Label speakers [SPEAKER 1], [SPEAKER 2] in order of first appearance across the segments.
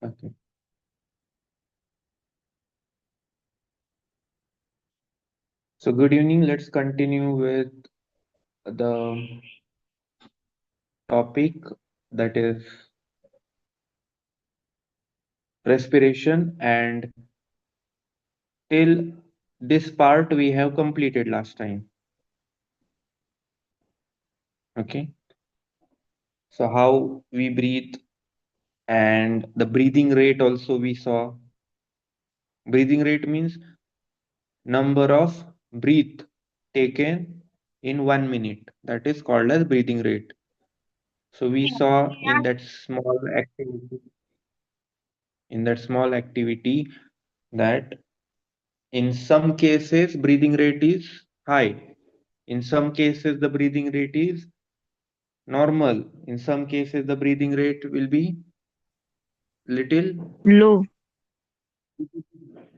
[SPEAKER 1] Okay. So good evening. Let's continue with the topic that is respiration, and till this part we have completed last time. Okay. So how we breathe and the breathing rate also we saw. Breathing rate means number of breath taken in 1 minute. That is called as breathing rate. So we saw in that small activity that in some cases breathing rate is high. In some cases the breathing rate is normal. In some cases the breathing rate will be little
[SPEAKER 2] Low.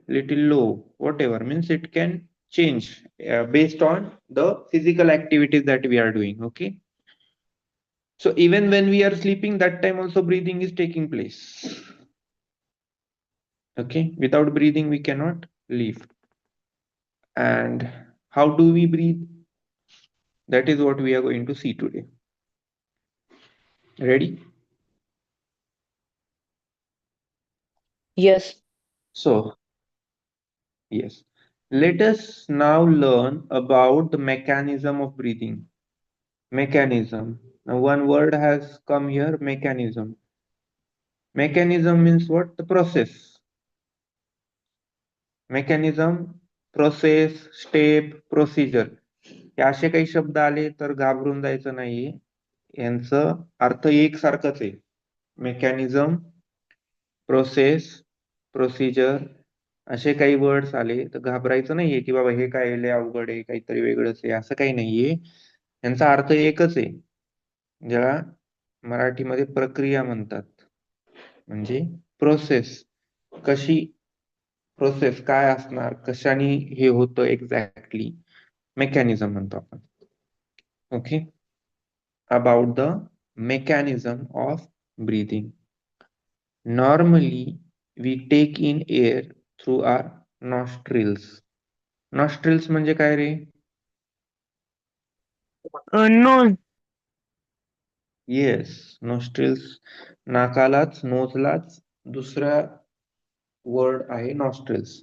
[SPEAKER 1] little low. Whatever means it can change based on the physical activities that we are doing. Okay. So even when we are sleeping, that time also breathing is taking place. Okay. Without breathing, we cannot live. And how do we breathe? That is what we are going to see today. Ready?
[SPEAKER 2] Yes.
[SPEAKER 1] So, yes. Let us now learn about the mechanism of breathing. Mechanism. Now, one word has come here, mechanism. Mechanism means what? The process. Mechanism, process, step, procedure हे असे काही शब्द आले तर घाबरून जायचं नाहीये. यांचं अर्थ एकसारखंच आहे. मेकॅनिझम, प्रोसेस, प्रोसिजर असे काही वर्ड्स आले तर घाबरायचं नाहीये की बाबा हे काय लय अवघड आहे, काहीतरी वेगळंच आहे, असं काही नाहीये. यांचा अर्थ एकच आहे, ज्याला मराठीमध्ये प्रक्रिया म्हणतात. म्हणजे प्रोसेस कशी, प्रोसेस काय असणार, कशाने हे होतं एक्झॅक्टली, मेकॅनिझम म्हणतो आपण. Okay. About the mechanism of breathing. Normally we take in air through our nostrils. Nostrils म्हणजे काय रे?
[SPEAKER 2] Nose.
[SPEAKER 1] येस, नॉस्ट्रिल्स नाकालाच, नोजलाच दुसरा वर्ड आहे नॉस्ट्रिल्स.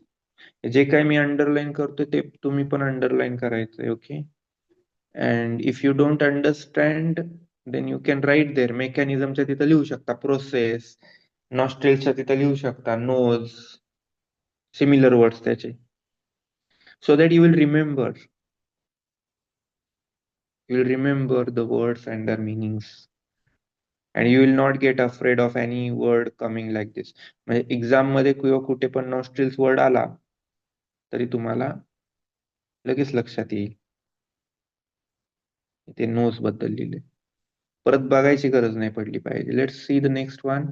[SPEAKER 1] जे काही मी अंडरलाईन करतोय ते तुम्ही पण अंडरलाईन करायचंय. Okay. And if you don't understand then you can write there. मेकॅनिझमच्या तिथं लिहू शकता प्रोसेस, नॉस्ट्रेलच्या तिथं लिहू शकता नोज, सिमिलर वर्ड्स त्याचे, so that you will remember the words and their meanings, and you will not get afraid of any word coming like this. म्हणजे एक्झाम मध्ये किंवा कुठे पण नॉस्ट्रिल्स वर्ड आला तरी तुम्हाला लगेच लक्षात येईल ते नोज बद्दल लिहिले. परत बघायची गरज नाही पडली पाहिजे. Let's see the next one.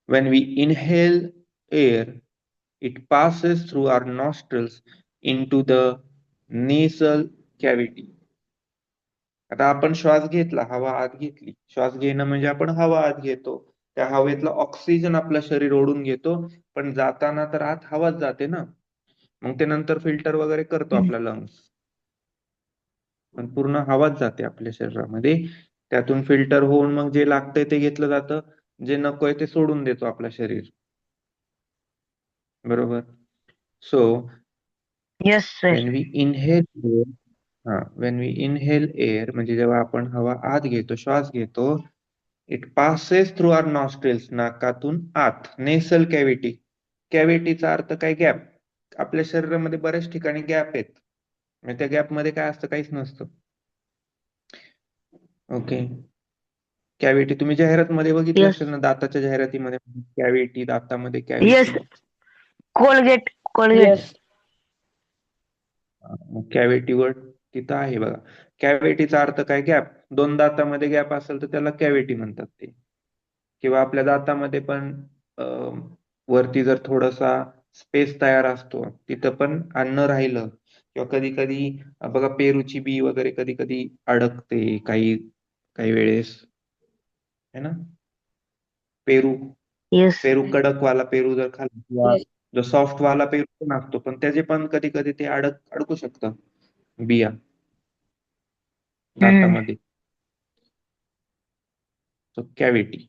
[SPEAKER 1] When we inhale air, it passes through our nostrils into the nasal cavity. आता आपण श्वास घेतला, हवा आत घेतली. श्वास घेणं म्हणजे आपण हवा आत घेतो, त्या हवेतला ऑक्सिजन आपलं शरीर ओढून घेतो, पण जाताना तर आत हवाच जाते ना. मग ते नंतर फिल्टर वगैरे करतो आपला लंग्स, पण पूर्ण हवाच जाते आपल्या शरीरामध्ये. त्यातून फिल्टर होऊन मग जे लागतंय ते घेतलं जातं, जे नकोय ते सोडून देतो आपलं शरीर. बरोबर. So
[SPEAKER 2] Yes, sir.
[SPEAKER 1] When we inhale air, when we inhale air म्हणजे जेव्हा आपण हवा आत घेतो, श्वास घेतो, it passes through our nostrils, नाकातून आत. नेसल कॅव्हिटी, कॅव्हिटीचा अर्थ काय? गॅप. आपल्या शरीरामध्ये बऱ्याच ठिकाणी गॅप आहेत, म्हणजे त्या गॅप मध्ये काय असतं? काहीच नसतं. ओके. कॅव्हिटी तुम्ही जाहिरातमध्ये बघितलं
[SPEAKER 2] Yes.
[SPEAKER 1] असेल ना, दाताच्या जाहिरातीमध्ये कॅव्हिटी, दातामध्ये
[SPEAKER 2] Yes.
[SPEAKER 1] Cavity.
[SPEAKER 2] Colgate. Colgate.
[SPEAKER 3] Yes.
[SPEAKER 1] Cavity word तिथं आहे बघा. कॅव्हिटीचा अर्थ काय? गॅप. दोन दातामध्ये गॅप असेल तर त्याला कॅव्हिटी म्हणतात ते. किंवा आपल्या दातामध्ये पण वरती जर थोडासा स्पेस तयार असतो, तिथं पण अन्न राहिलं, किंवा कधी कधी बघा पेरूची बी वगैरे कधी कधी अडकते काही काही वेळेस, है ना, पेरू.
[SPEAKER 2] Yes.
[SPEAKER 1] पेरू कडकवाला पेरू जर खाल्ला किंवा जो सॉफ्ट वाला पेरू पण असतो, पण त्याचे पण कधी कधी ते अडकू शकतं बिया
[SPEAKER 2] हम्म.
[SPEAKER 1] दातामध्ये. So cavity.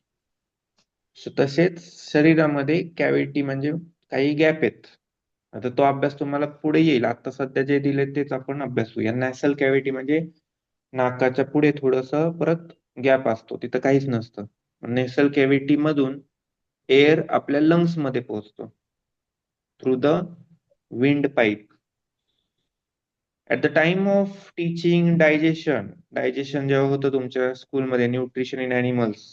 [SPEAKER 1] सो तसेच शरीरामध्ये कॅव्हिटी म्हणजे काही गॅप आहेत. आता तो अभ्यास तुम्हाला पुढे येईल. आता सध्या जे दिले तेच आपण अभ्यासूया. नॅसल कॅव्हिटी म्हणजे नाकाच्या पुढे थोडस परत गॅप असतो, तिथं काहीच नसतं. नेसल कॅव्हिटी मधून एअर आपल्या लंग्स मध्ये पोहोचतो through the wind pipe. At the time of teaching digestion जेव्हा होतं तुमच्या स्कूलमध्ये, nutrition in animals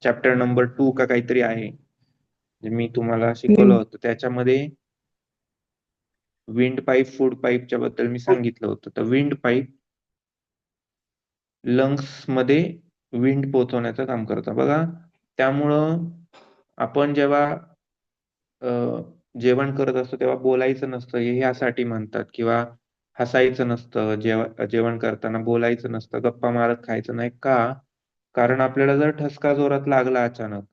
[SPEAKER 1] chapter number 2 का काहीतरी आहे, जे मी तुम्हाला शिकवलं
[SPEAKER 2] हम्म.
[SPEAKER 1] होतं, त्याच्यामध्ये विंड पाईप फूड पाईपच्या बद्दल मी सांगितलं होतं. तर विंड पाईप लंग्स मध्ये विंड पोहोचवण्याचं काम करतं बघा. त्यामुळं आपण जेव्हा जेवण करत असतो तेव्हा बोलायचं नसतं हे यासाठी म्हणतात, किंवा हसायचं नसतं, जेवण करताना बोलायचं नसतं, गप्पा मारत खायचं नाही का? कारण आपल्याला जर ठसका जोरात लागला अचानक,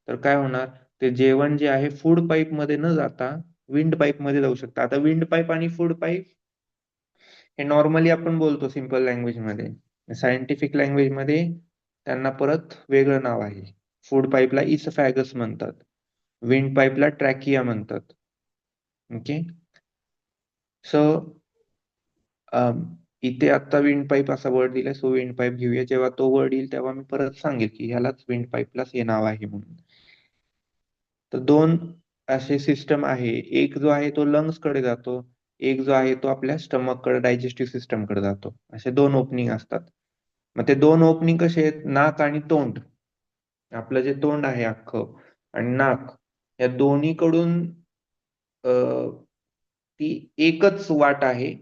[SPEAKER 1] तर काय होणार? ते जेवण जे आहे फूड पाईप मध्ये न जाता विंड पाईप मध्ये जाऊ शकतं. आता विंड पाईप आणि फूड पाईप हे नॉर्मली आपण बोलतो सिंपल लँग्वेज मध्ये. सायंटिफिक लँग्वेज मध्ये त्यांना परत वेगळं नाव आहे. फूड पाईपला इसफॅगस म्हणतात, विंड पाईपला ट्रॅकिया म्हणतात. ओके. सो इथे आता विंड पाईप असा वर्ड दिलाय, सो विंड पाईप घेऊया. जेव्हा तो वर्ड येईल तेव्हा मी परत सांगेल की ह्यालाच विंड पाईपलाच हे नाव आहे म्हणून. तर दोन असे सिस्टम आहे. एक जो आहे तो लंग्स कडे जातो, एक जो आहे तो आपल्या स्टमक कडे, डायजेस्टिव्ह सिस्टम कडे जातो. असे दोन ओपनिंग असतात. मग ते दोन ओपनिंग कसे आहेत? नाक आणि तोंड. आपलं जे तोंड आहे अख्खं आणि नाक, या दोन्हीकडून ती एकच वाट आहे.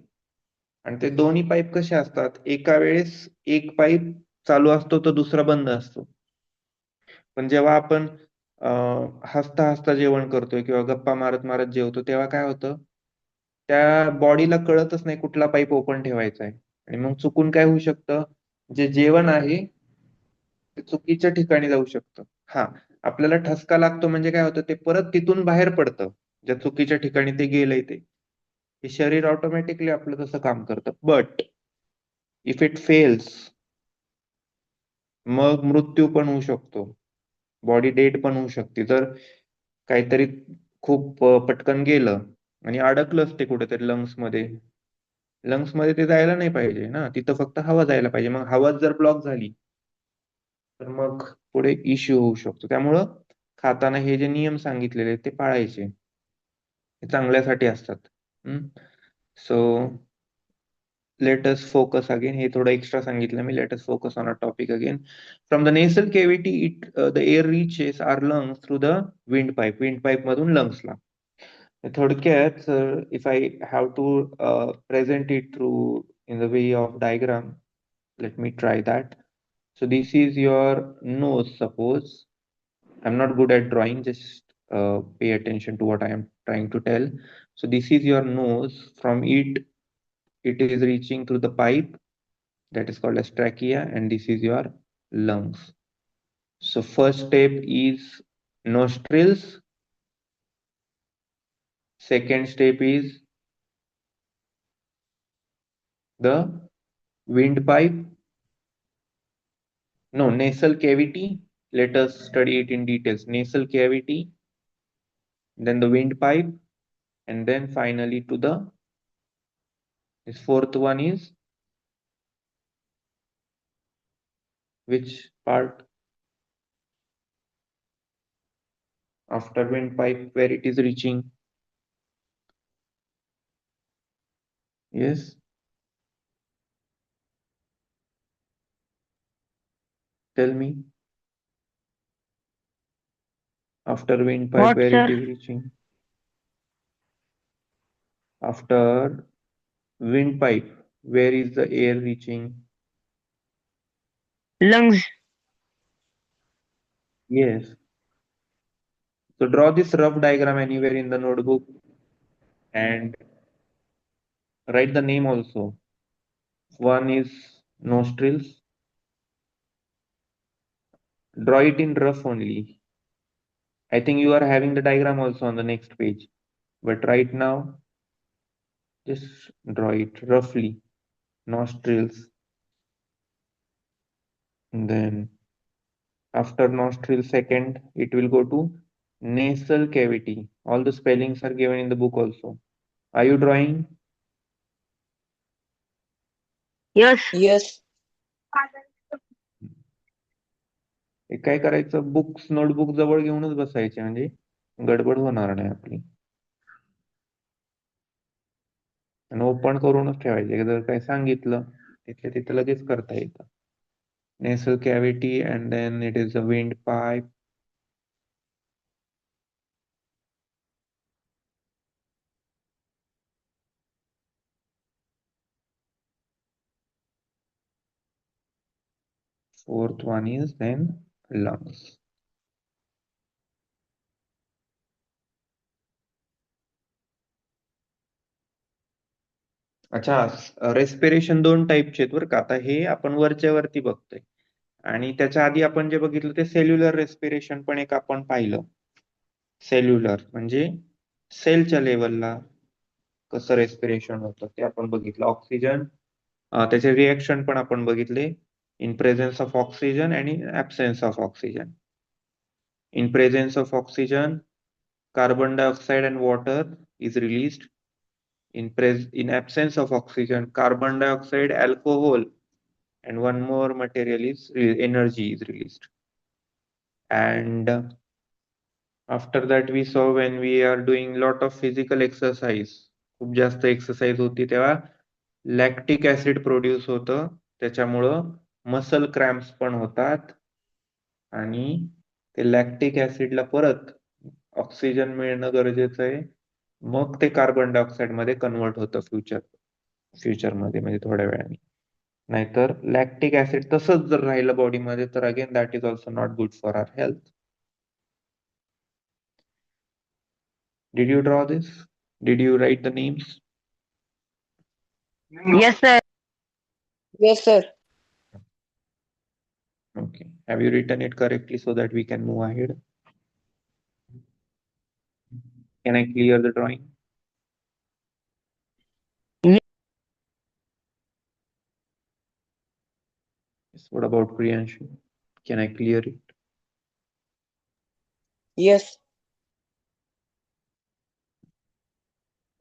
[SPEAKER 1] आणि ते दोन्ही पाईप कसे असतात? एका वेळेस एक पाईप चालू असतो तर दुसरा बंद असतो. पण जेव्हा आपण हसता हसता जेवण करतोय किंवा गप्पा मारत मारत जेवतो, तेव्हा काय होतं? त्या बॉडीला कळतच नाही कुठला पाईप ओपन ठेवायचा आहे. आणि मग चुकून काय होऊ शकतं? जे जेवण आहे ते चुकीच्या ठिकाणी जाऊ शकतं. हा, आपल्याला ठसका लागतो म्हणजे काय होतं? ते परत तिथून बाहेर पडतं, ज्या चुकीच्या ठिकाणी ते गेलंय ते. हे शरीर ऑटोमॅटिकली आपलं तसं काम करतं. बट इफ इट फेल्स, मग मृत्यू पण होऊ शकतो, बॉडी डेड पण होऊ शकते. जर काहीतरी खूप पटकन गेलं आणि अडकलंच ते कुठेतरी लंग्स मध्ये ते जायला नाही पाहिजे ना, तिथं फक्त हवा जायला पाहिजे. मग हवाच जर ब्लॉक झाली तर मग पुढे इश्यू होऊ शकतो. त्यामुळं खाताना हे जे नियम सांगितलेले आहेत ते पाळायचे, हे चांगल्यासाठी असतात. So let us focus again. हे थोडं एक्स्ट्रा सांगितलं मी. Let us focus on our topic again. From the nasal cavity, the air reaches our lungs through the windpipe. Windpipe मधून lungs ला. थोडक्यात, if I have to present it through in the way of diagram, let me try that. So this is your nose, suppose. I'm not good at drawing, just pay attention to what I am trying to tell. So this is your nose. From it is reaching through the pipe that is called as trachea, and this is your lungs. So first step is nostrils, second step is the windpipe, no, nasal cavity. Let us study it in details. Nasal cavity, then the windpipe, and then finally to the, this fourth one is which part after windpipe where it is reaching? Yes, tell me. After windpipe
[SPEAKER 2] What,
[SPEAKER 1] where it
[SPEAKER 2] sir?
[SPEAKER 1] is reaching? After windpipe, where is the air reaching?
[SPEAKER 2] Lungs.
[SPEAKER 1] Yes. So draw this rough diagram anywhere in the notebook and write the name also. One is nostrils. Draw it in rough only. I think you are having the diagram also on the next page, but right now just draw it roughly. Nostrils, and then after nostril second, it will go to nasal cavity. All the spellings are given in the book also. Are you drawing?
[SPEAKER 2] Yes.
[SPEAKER 3] Yes.
[SPEAKER 1] हे काय करायचं, books notebook जवळ घेऊनच बसायचे, म्हणजे गडबड होणार नाही आपली. आणि ओपन करूनच ठेवायचे, जर काय सांगितलं तिथल्या तिथं लगेच करता येतं. Nasal cavity and then it is a windpipe. Fourth one is then lungs. अच्छा, रेस्पिरेशन दोन टाईपचे आहेत बरं का. आता हे आपण वरच्या वरती बघतोय, आणि त्याच्या आधी आपण जे बघितलं ते सेल्युलर रेस्पिरेशन पण एक आपण पाहिलं. सेल्युलर म्हणजे सेलच्या लेवलला कसं रेस्पिरेशन होतं ते आपण बघितलं. ऑक्सिजन, त्याचे रिएक्शन पण आपण बघितले, इन प्रेझेन्स ऑफ ऑक्सिजन आणि absence of oxygen. In presence of oxygen, carbon dioxide and water is released. In absence of oxygen, carbon dioxide, alcohol, and one more material is energy is released. And after that we saw when we are doing lot of physical exercise, खूप जास्त exercise होती तेव्हा lactic acid produce होतं, त्याच्यामुळं muscle cramps पण होतात, आणि ते लॅक्टिक ऍसिडला परत ऑक्सिजन मिळणं गरजेचं आहे, मग ते कार्बन डायऑक्साईड मध्ये कन्वर्ट होतं फ्युचरमध्ये, म्हणजे थोड्या वेळाने. नाहीतर लॅक्टिक ऍसिड तसंच जर राहिलं बॉडीमध्ये तर again that is also not good for our health. Did you draw this? Did you write the names?
[SPEAKER 2] Yes, sir.
[SPEAKER 3] Yes, sir.
[SPEAKER 1] Okay. Have you written it correctly so that we can move ahead? Can I clear the drawing?
[SPEAKER 2] Ye-
[SPEAKER 1] Yes. What about Priyanshu? Can I clear it?
[SPEAKER 3] Yes.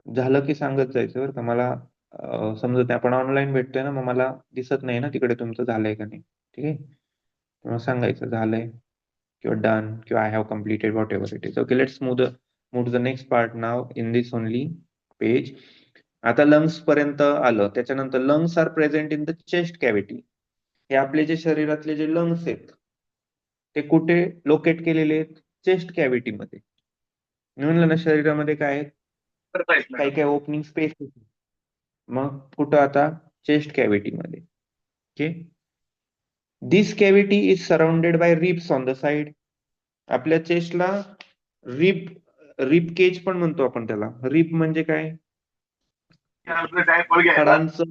[SPEAKER 1] झालं की सांगत जायचं बरं का. मला समजत नाही, आपण ऑनलाईन भेटतोय ना, मग मला दिसत नाही ना तिकडे तुमचं झालंय का नाही. ठीक आहे, तेव्हा सांगायचं झालंय किंवा डन किंवा I have completed, whatever it is. Okay, let's move to the next part now in this only page. आता लंग्स पर्यंत आलं, त्याच्यानंतर lungs are present in the chest cavity. हे आपले जे शरीरातले जे लंग्स आहेत ते कुठे लोकेट केलेले आहेत? चेस्ट कॅव्हिटी मध्ये. मी म्हणलं ना शरीरामध्ये काय आहेत, काही काही ओपनिंग स्पेस, मग कुठं आता? चेस्ट कॅव्हिटी मध्ये. Okay, this cavity is surrounded by ribs on the side. आपल्या चेस्टला रिब रिब केज पण म्हणतो आपण त्याला. रिब म्हणजे काय? हाडांचं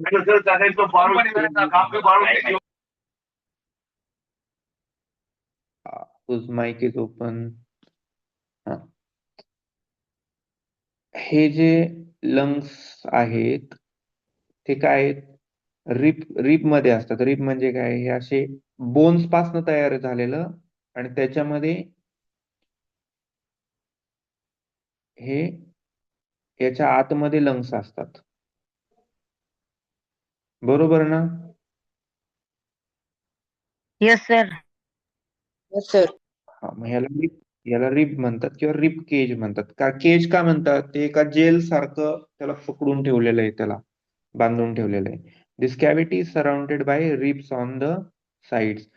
[SPEAKER 1] whose mic is open. हे जे लंग्स आहेत ते काय आहेत? रिब मध्ये असतात. रिब म्हणजे काय? हे असे बोन्स पासून तयार झालेलं, आणि त्याच्यामध्ये हे याच्या आतमध्ये लंग्स असतात. बरोबर ना?
[SPEAKER 2] Yes, sir.
[SPEAKER 3] Yes, sir.
[SPEAKER 1] हा, मग याला रिब म्हणतात किंवा रिब केज म्हणतात. का केज का म्हणतात? ते एका जेल सारखं त्याला पकडून ठेवलेलं आहे, त्याला बांधून ठेवलेलं आहे. This cavity is surrounded by ribs on the sides.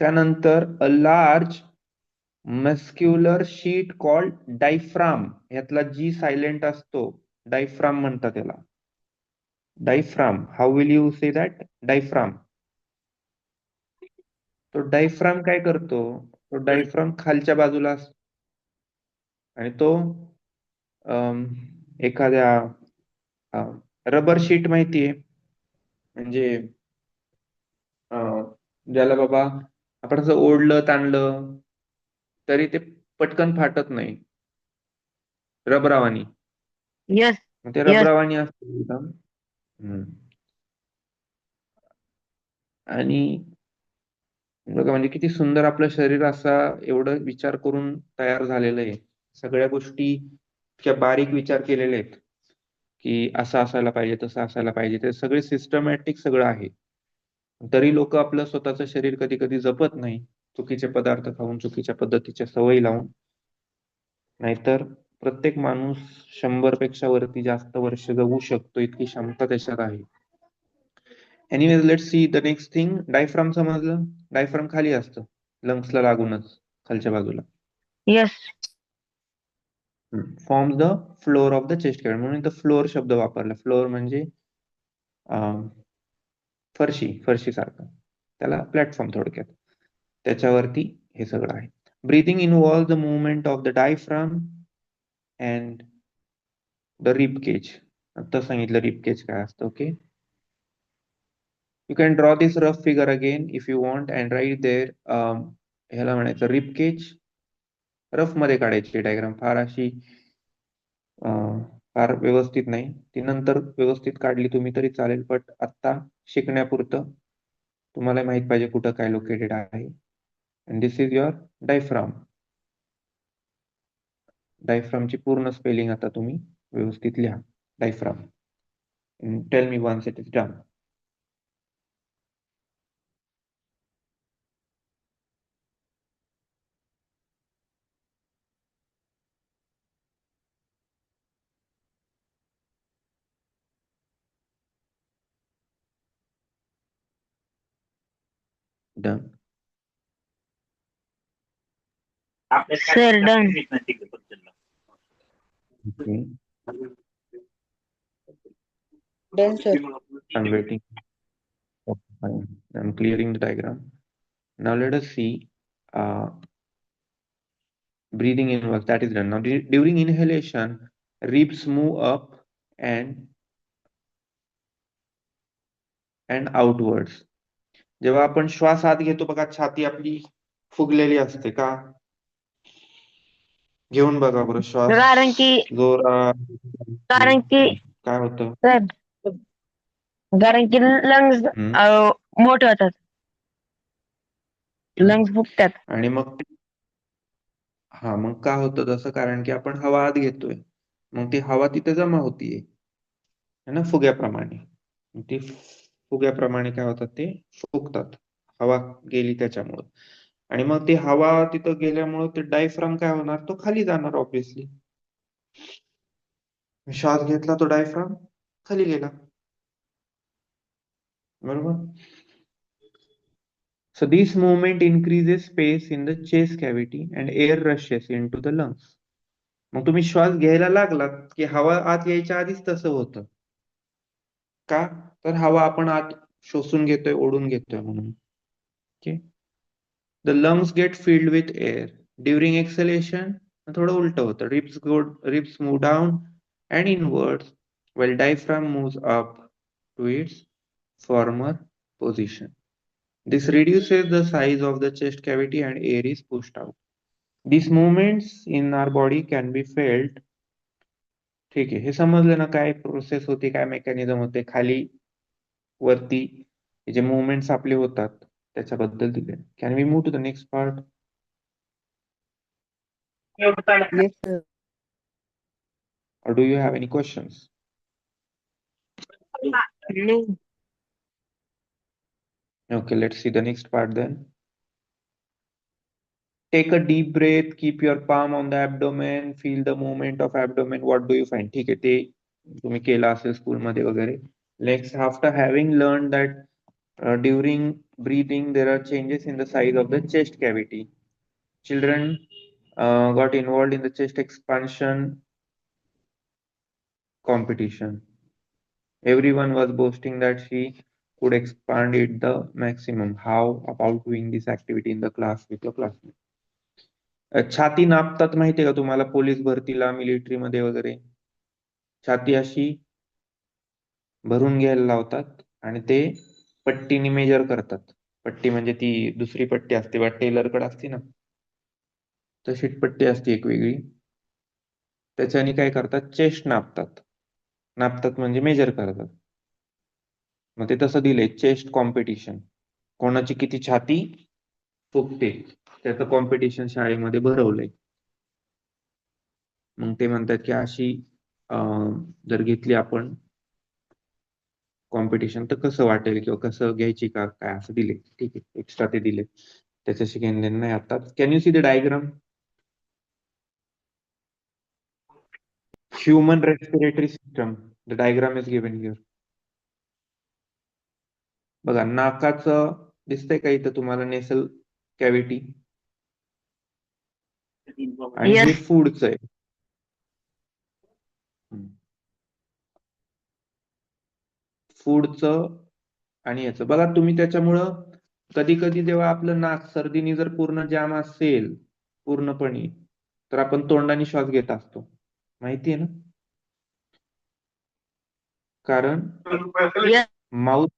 [SPEAKER 1] त्यानंतर a large muscular sheet called diaphragm, यातला जी सायलेंट असतो डायफ्राम म्हणतात त्याला. Diaphragm, how will you say that? Diaphragm. तो डायफ्राम काय करतो? तो डायफ्राम खालच्या बाजूला असतो, आणि तो एखाद्या रबर शीट माहितीये, म्हणजे ज्याला बाबा आपण असं ओढलं ताणलं तरी ते पटकन फाटत नाही, रबरावानी.
[SPEAKER 2] Yes.
[SPEAKER 1] मग ते
[SPEAKER 2] Yes.
[SPEAKER 1] रबरावानी असतं एकदम. आणि बघा म्हणजे किती सुंदर आपलं शरीर असा एवढं विचार करून तयार झालेलं आहे. सगळ्या गोष्टी इतक्या बारीक विचार केलेले आहेत की असं असायला पाहिजे, तसं असायला पाहिजे. ते सगळे सिस्टमॅटिक सगळं आहे. तरी लोक आपलं स्वतःचं शरीर कधी कधी जपत नाही, चुकीचे पदार्थ खाऊन, चुकीच्या पद्धतीच्या सवयी लावून. नाहीतर प्रत्येक माणूस 100 पेक्षा वरती जास्त वर्ष जगू शकतो, इतकी क्षमता त्याच्यात आहे. Anyways let's see the next thing. Diaphragm समजलं. डायफ्राम खाली असतं, लंग्सला लागूनच खालच्या बाजूला.
[SPEAKER 2] Yes.
[SPEAKER 1] Forms the floor of the chest cavity. म्हणून इथं फ्लोअर शब्द वापरला. फ्लोअर म्हणजे फरशी सारखं, त्याला प्लॅटफॉर्म थोडक्यात. त्याच्यावरती हे सगळं आहे. Breathing involve the movement of the diaphragm and the rib cage. आता सांगितलं रिब केज काय असतं. Okay, you can draw this rough figure again if you want and write there. ह्याला म्हणायचं रिब केज. रफ मध्ये काढायची डायग्राम, फार अशी फार व्यवस्थित नाही. ती नंतर व्यवस्थित काढली तुम्ही तरी चालेल, बट आता शिकण्यापुरतं तुम्हाला माहित पाहिजे कुठं काय लोकेटेड आहे. And this is your diaphragm. डायफ्रामची पूर्ण स्पेलिंग आता तुम्ही व्यवस्थित लिहा. Diaphragm. Tell me once it is done. Done.
[SPEAKER 2] Sir, done.
[SPEAKER 1] Okay.
[SPEAKER 3] Done, sir.
[SPEAKER 1] I'm waiting. Okay, fine. I'm clearing the diagram. Now let us see. Breathing inwards, that is done. Now during inhalation, ribs move up and outwards. जेव्हा आपण श्वास आत घेतो बघा, छाती आपली फुगलेली असते का? घेऊन बघा बरं श्वास
[SPEAKER 2] कारण की
[SPEAKER 1] काय होतं?
[SPEAKER 2] सर, कारण की लंग्स मोठे होतात, लंग्स फुगतात.
[SPEAKER 1] आणि मग मग का होतं तसं? कारण की आपण हवा आत घेतोय, मग ती हवा तिथे जमा होतीये है ना, फुग्याप्रमाणे. ती फुग्याप्रमाणे काय होतात, ते फुगतात, हवा गेली त्याच्यामुळं. आणि मग ती हवा तिथं गेल्यामुळं ते डायफ्राम काय होणार, तो खाली जाणार ऑब्विसली. श्वास घेतला तो डायफ्राम खाली गेला, बरोबर. So this movement increases space in the chest cavity and air rushes into the lungs. मग तुम्ही श्वास घ्यायला लागलात की हवा आत यायच्या आधीच तसं होतं का? तर हवा आपण आत शोषून घेतोय, ओढून घेतोय म्हणून. Okay. The lungs get filled with air. During exhalation, थोडं उलट होतं. Ribs move down and inwards while diaphragm moves up to its former position. This reduces the size of the chest cavity and air is pushed out. These movements in our body can be felt. ठीक आहे, हे समजलं ना, काय process होती, काय mechanism होते, खाली वरती जे मुवमेंट्स आपले होतात त्याच्याबद्दल दिले. Can we move to the next part?
[SPEAKER 3] Yes, sir.
[SPEAKER 1] Or do you have any questions?
[SPEAKER 2] No.
[SPEAKER 1] Okay, let's see the next part then. Take a deep breath, keep your palm on the abdomen, feel the movement of abdomen. What do you find? ठीक आहे, ते तुम्ही केलं असेल स्कूलमध्ये वगैरे. Next, after having learned that during breathing there are changes in the size of the chest cavity, children got involved in the chest expansion competition. Everyone was boasting that she could expand it the maximum. How about doing this activity in the class with your classmates? छाती नापतात माहितीये का तुम्हाला, police भरतीला, military मध्ये वगैरे छाती अशी भरून घ्यायला लावतात आणि ते पट्टीने मेजर करतात. पट्टी म्हणजे ती दुसरी पट्टी असते बा, टेलर कडे असते ना, तर शिटपट्टी असते एक वेगळी. त्याच्याने काय करतात, चेस्ट नापतात. नापतात म्हणजे मेजर करतात. मग ते तसं दिलंय, चेस्ट कॉम्पिटिशन, कोणाची किती छाती फुगते त्याचं कॉम्पिटिशन शाळेमध्ये भरवलंय. मग ते म्हणतात की अशी जर घेतली आपण कॉम्पिटिशन तर कसं वाटेल किंवा कसं घ्यायची का काय, असं दिले. ठीक आहे, एक्स्ट्रा ते दिले, त्याच्याशी घेणं देणं नाही आता. Can you see the diagram? Human respiratory system, the diagram is given here. बघा, नाकाचं दिसतंय का इथं तुम्हाला, नेसल कॅव्हिटी, आणि हे
[SPEAKER 2] Yes.
[SPEAKER 1] फूडचं आहे. फूडचं आणि याचं बघा तुम्ही. त्याच्यामुळं कधी कधी जेव्हा आपलं नाक सर्दीने जर पूर्ण जाम असेल पूर्णपणे, तर आपण तोंडाने श्वास घेत असतो, माहितीये ना? कारण
[SPEAKER 2] Yes.
[SPEAKER 1] माउथ,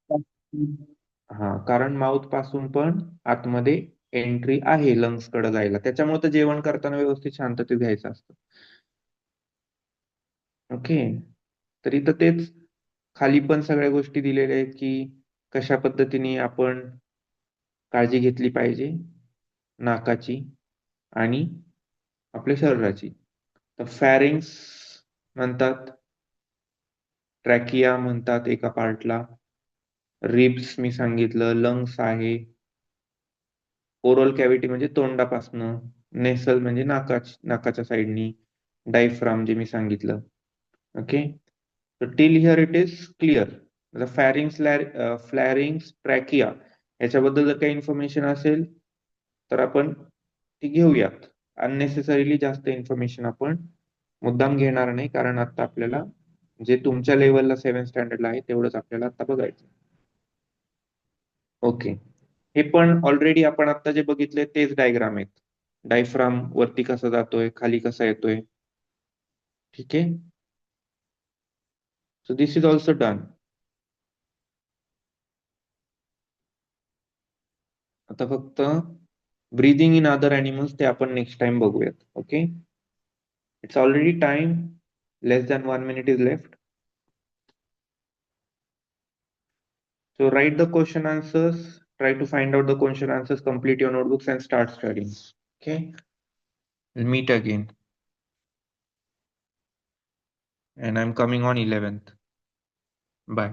[SPEAKER 1] कारण माउथ पासून पण आतमध्ये एंट्री आहे लंग्स कडे जायला. त्याच्यामुळे तर जेवण करताना व्यवस्थित शांततेत घ्यायचं असतं. ओके, तर इथं तेच खाली पण सगळ्या गोष्टी दिलेल्या आहेत की कशा पद्धतीने आपण काळजी घेतली पाहिजे नाकाची आणि आपल्या शरीराची. तर फॅरिंग्स म्हणतात, ट्रॅकिया म्हणतात एका पार्टला, रिब्स मी सांगितलं, लंग्स आहे, ओरल कॅव्हिटी म्हणजे तोंडापासनं, नेसल म्हणजे नाकाच्या साईडनी, डायफ्राम जे मी सांगितलं. ओके, तर till here it is clear. Pharynx, larynx, trachea याच्याबद्दल जर काही इन्फॉर्मेशन असेल तर आपण ती घेऊयात. अननेसेसरीली जास्त इन्फॉर्मेशन आपण मुद्दाम घेणार नाही, कारण आता आपल्याला जे तुमच्या लेवलला 7th स्टँडर्डला आहे तेवढंच आपल्याला आता बघायचं. ओके, हे पण ऑलरेडी आपण आता जे बघितले तेच डायग्राम आहेत. डायफ्राम वरती कसा जातोय, खाली कसा येतोय. ठीक आहे, so this is also done. आता फक्त ब्रीदिंग इन अदर एनिमल्स ते आपण नेक्स्ट टाइम बघूयात. Okay, it's already time, less than 1 minute is left. So write the question answers, try to find out the question answers, complete your notebooks and start studying. Okay, we'll meet again. And I'm coming on 11th. Bye.